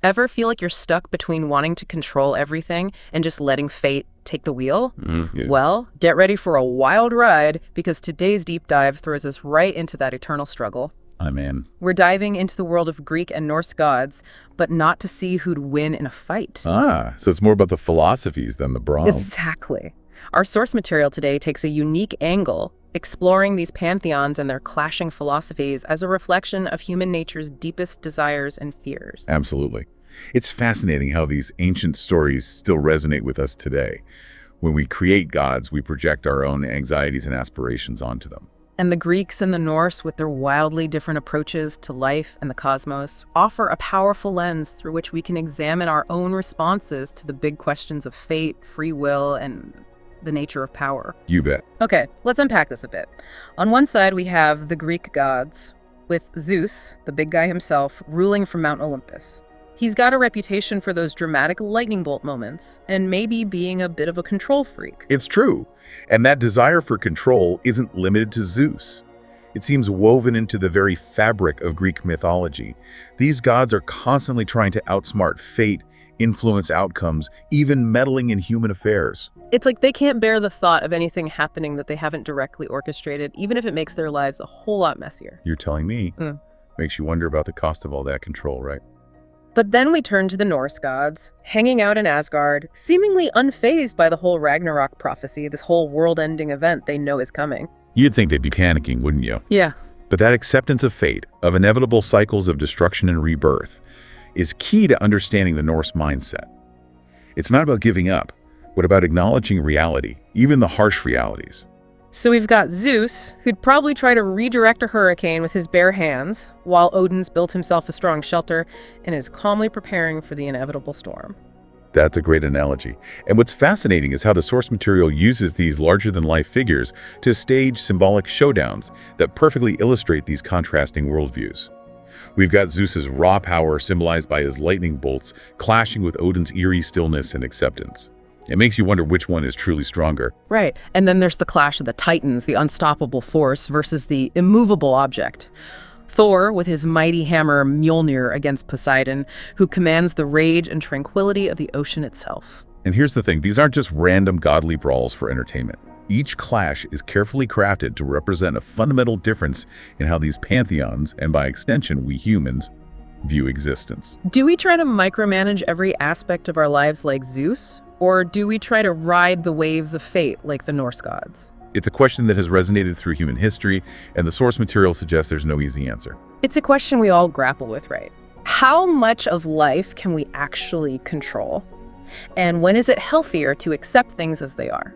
Ever feel like you're stuck between wanting to control everything and just letting fate take the wheel? Yeah. Well, get ready for a wild ride because today's deep dive throws us right into that eternal struggle. I'm in. We're diving into the world of Greek and Norse gods, but not to see who'd win in a fight. So it's more about the philosophies than the brawl. Exactly. Our source material today takes a unique angle, exploring these pantheons and their clashing philosophies as a reflection of human nature's deepest desires and fears. Absolutely. It's fascinating how these ancient stories still resonate with us today. When we create gods, we project our own anxieties and aspirations onto them. And the Greeks and the Norse, with their wildly different approaches to life and the cosmos, offer a powerful lens through which we can examine our own responses to the big questions of fate, free will, and the nature of power. You bet. Okay, let's unpack this a bit. On one side, we have the Greek gods, with Zeus, the big guy himself, ruling from Mount Olympus. He's got a reputation for those dramatic lightning bolt moments, and maybe being a bit of a control freak. It's true. And that desire for control isn't limited to Zeus. It seems woven into the very fabric of Greek mythology. These gods are constantly trying to outsmart fate, influence outcomes, even meddling in human affairs. It's like they can't bear the thought of anything happening that they haven't directly orchestrated, even if it makes their lives a whole lot messier. You're telling me. Makes you wonder about the cost of all that control, right? But then we turn to the Norse gods, hanging out in Asgard, seemingly unfazed by the whole Ragnarok prophecy, this whole world-ending event they know is coming. You'd think they'd be panicking, wouldn't you? Yeah. But that acceptance of fate, of inevitable cycles of destruction and rebirth, is key to understanding the Norse mindset. It's not about giving up, but about acknowledging reality, even the harsh realities. So we've got Zeus, who'd probably try to redirect a hurricane with his bare hands, while Odin's built himself a strong shelter and is calmly preparing for the inevitable storm. That's a great analogy. And what's fascinating is how the source material uses these larger-than-life figures to stage symbolic showdowns that perfectly illustrate these contrasting worldviews. We've got Zeus's raw power, symbolized by his lightning bolts, clashing with Odin's eerie stillness and acceptance. It makes you wonder which one is truly stronger. Right. And then there's the clash of the Titans, the unstoppable force, versus the immovable object. Thor, with his mighty hammer Mjolnir against Poseidon, who commands the rage and tranquility of the ocean itself. And here's the thing, these aren't just random godly brawls for entertainment. Each clash is carefully crafted to represent a fundamental difference in how these pantheons, and by extension we humans, view existence. Do we try to micromanage every aspect of our lives like Zeus? Or do we try to ride the waves of fate like the Norse gods? It's a question that has resonated through human history, and the source material suggests there's no easy answer. It's a question we all grapple with, right? How much of life can we actually control? And when is it healthier to accept things as they are?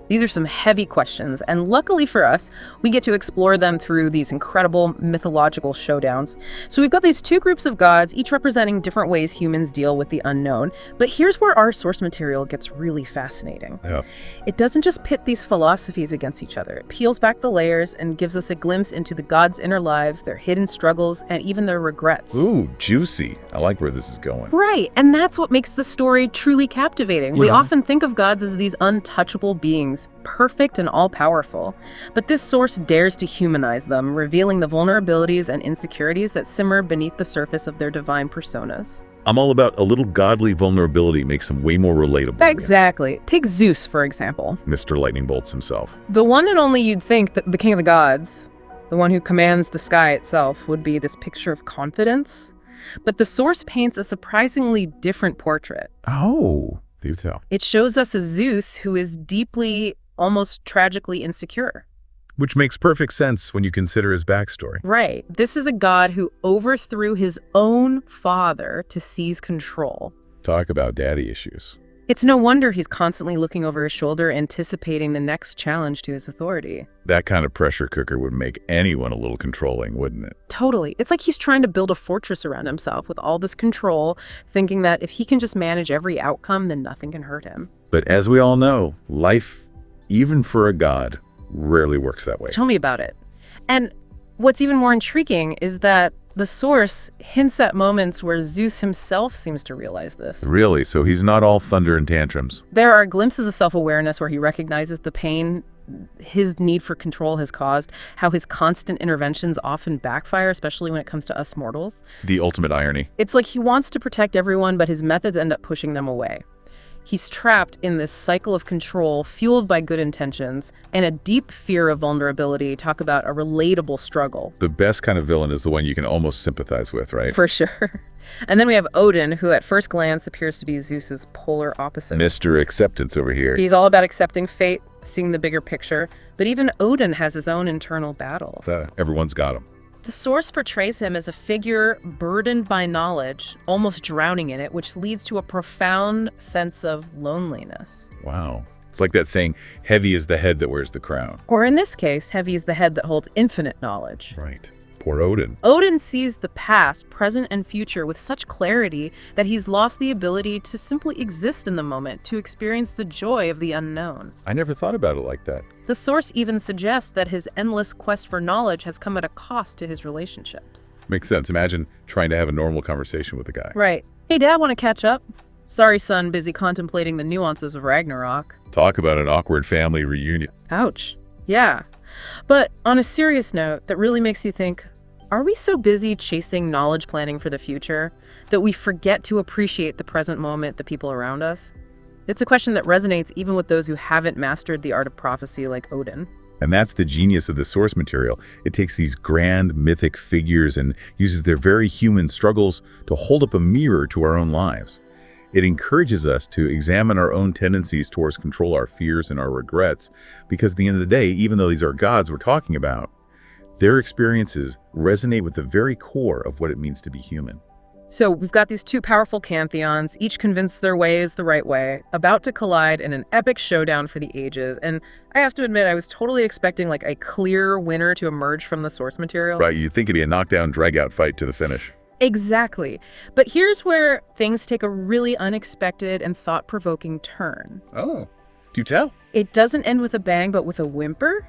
These are some heavy questions, and luckily for us, we get to explore them through these incredible mythological showdowns. So we've got these two groups of gods, each representing different ways humans deal with the unknown. But here's where our source material gets really fascinating. Yeah. It doesn't just pit these philosophies against each other. It peels back the layers and gives us a glimpse into the gods' inner lives, their hidden struggles, and even their regrets. Ooh, juicy. I like where this is going. Right, and that's what makes the story truly captivating. We often think of gods as these untouchable beings, perfect and all-powerful. But this source dares to humanize them, revealing the vulnerabilities and insecurities that simmer beneath the surface of their divine personas. I'm all about a little godly vulnerability makes them way more relatable. Exactly. Take Zeus, for example. Mr. Lightning Bolts himself. The one and only you'd think that the king of the gods, the one who commands the sky itself, would be this picture of confidence. But the source paints a surprisingly different portrait. Oh, do tell. It shows us a Zeus who is deeply, almost tragically insecure. Which makes perfect sense when you consider his backstory. Right. This is a god who overthrew his own father to seize control. Talk about daddy issues. It's no wonder he's constantly looking over his shoulder, anticipating the next challenge to his authority. That kind of pressure cooker would make anyone a little controlling, wouldn't it? Totally. It's like he's trying to build a fortress around himself with all this control, thinking that if he can just manage every outcome, then nothing can hurt him. But as we all know, life, even for a god, rarely works that way. Tell me about it. And what's even more intriguing is that the source hints at moments where Zeus himself seems to realize this. Really? So he's not all thunder and tantrums? There are glimpses of self-awareness where he recognizes the pain his need for control has caused, how his constant interventions often backfire, especially when it comes to us mortals. The ultimate irony. It's like he wants to protect everyone, but his methods end up pushing them away. He's trapped in this cycle of control fueled by good intentions and a deep fear of vulnerability. Talk about a relatable struggle. The best kind of villain is the one you can almost sympathize with, right? For sure. And then we have Odin, who at first glance appears to be Zeus's polar opposite. Mr. Acceptance over here. He's all about accepting fate, seeing the bigger picture, but even Odin has his own internal battles. Everyone's got him. The source portrays him as a figure burdened by knowledge, almost drowning in it, which leads to a profound sense of loneliness. Wow. It's like that saying, heavy is the head that wears the crown. Or in this case, heavy is the head that holds infinite knowledge. Right. Poor Odin. Odin sees the past, present, and future with such clarity that he's lost the ability to simply exist in the moment, to experience the joy of the unknown. I never thought about it like that. The source even suggests that his endless quest for knowledge has come at a cost to his relationships. Makes sense. Imagine trying to have a normal conversation with a guy. Right. Hey, Dad, want to catch up? Sorry, son, busy contemplating the nuances of Ragnarok. Talk about an awkward family reunion. Ouch. Yeah. But on a serious note, that really makes you think, are we so busy chasing knowledge planning for the future that we forget to appreciate the present moment, the people around us? It's a question that resonates even with those who haven't mastered the art of prophecy like Odin. And that's the genius of the source material. It takes these grand mythic figures and uses their very human struggles to hold up a mirror to our own lives. It encourages us to examine our own tendencies towards control, our fears and our regrets, because at the end of the day, even though these are gods we're talking about, their experiences resonate with the very core of what it means to be human. So we've got these two powerful pantheons, each convinced their way is the right way, about to collide in an epic showdown for the ages. And I have to admit, I was totally expecting like a clear winner to emerge from the source material. Right, you'd think it'd be a knockdown, drag-out fight to the finish. Exactly. But here's where things take a really unexpected and thought-provoking turn. Oh, do tell. It doesn't end with a bang, but with a whimper.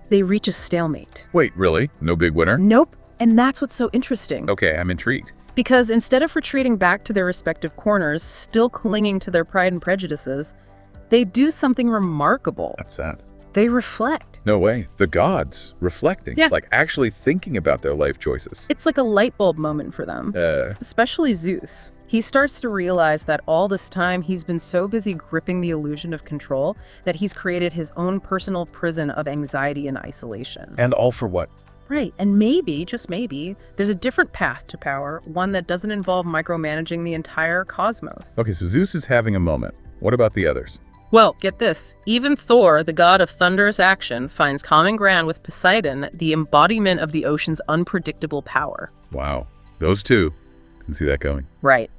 They reach a stalemate. Wait, really? No big winner? Nope. And that's what's so interesting. Okay, I'm intrigued. Because instead of retreating back to their respective corners, still clinging to their pride and prejudices, they do something remarkable. That's sad. They reflect. No way. The gods reflecting. Yeah. Like actually thinking about their life choices. It's like a light bulb moment for them. Especially Zeus. He starts to realize that all this time he's been so busy gripping the illusion of control that he's created his own personal prison of anxiety and isolation. And all for what? Right, and maybe, just maybe, there's a different path to power, one that doesn't involve micromanaging the entire cosmos. Okay, so Zeus is having a moment. What about the others? Well, get this. Even Thor, the god of thunderous action, finds common ground with Poseidon, the embodiment of the ocean's unpredictable power. Wow. Those two. Can see that going. Right.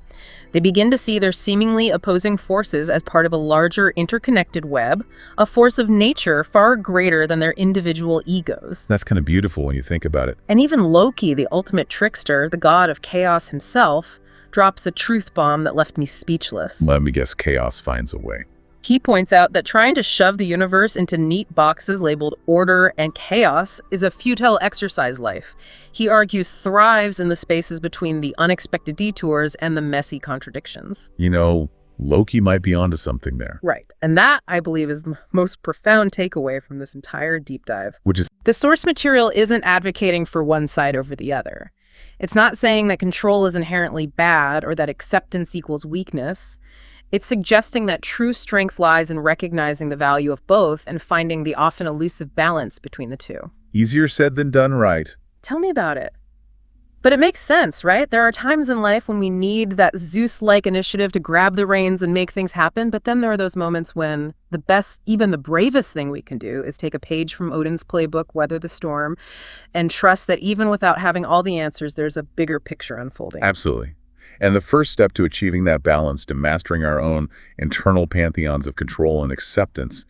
They begin to see their seemingly opposing forces as part of a larger interconnected web, a force of nature far greater than their individual egos. That's kind of beautiful when you think about it. And even Loki, the ultimate trickster, the god of chaos himself, drops a truth bomb that left me speechless. Let me guess, chaos finds a way. He points out that trying to shove the universe into neat boxes labeled order and chaos is a futile exercise life. He argues thrives in the spaces between the unexpected detours and the messy contradictions. You know, Loki might be onto something there. Right. And that, I believe, is the most profound takeaway from this entire deep dive. Which is, the source material isn't advocating for one side over the other. It's not saying that control is inherently bad or that acceptance equals weakness. It's suggesting that true strength lies in recognizing the value of both and finding the often elusive balance between the two. easier said than done, right? Tell me about it. But it makes sense, right? There are times in life when we need that Zeus-like initiative to grab the reins and make things happen, but then there are those moments when the best, even the bravest thing we can do is take a page from Odin's playbook, Weather the Storm, and trust that even without having all the answers, there's a bigger picture unfolding. Absolutely. And the first step to achieving that balance, to mastering our own internal pantheons of control and acceptance,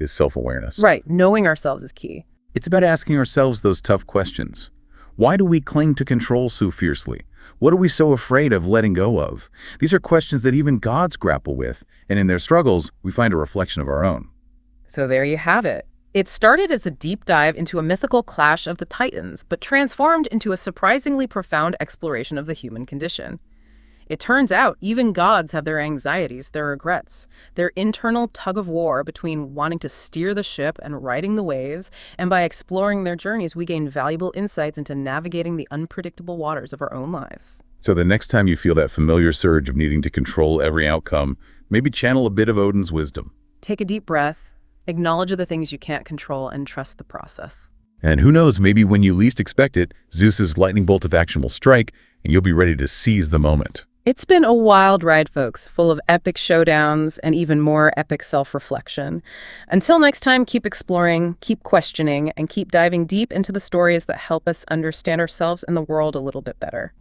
is self-awareness. Right. Knowing ourselves is key. It's about asking ourselves those tough questions. Why do we cling to control so fiercely? What are we so afraid of letting go of? These are questions that even gods grapple with, and in their struggles, we find a reflection of our own. So there you have it. It started as a deep dive into a mythical clash of the Titans, but transformed into a surprisingly profound exploration of the human condition. It turns out even gods have their anxieties, their regrets, their internal tug of war between wanting to steer the ship and riding the waves, and by exploring their journeys, we gain valuable insights into navigating the unpredictable waters of our own lives. So the next time you feel that familiar surge of needing to control every outcome, maybe channel a bit of Odin's wisdom. Take a deep breath, acknowledge the things you can't control, and trust the process. And who knows, maybe when you least expect it, Zeus's lightning bolt of action will strike, and you'll be ready to seize the moment. It's been a wild ride, folks, full of epic showdowns and even more epic self-reflection. Until next time, keep exploring, keep questioning, and keep diving deep into the stories that help us understand ourselves and the world a little bit better.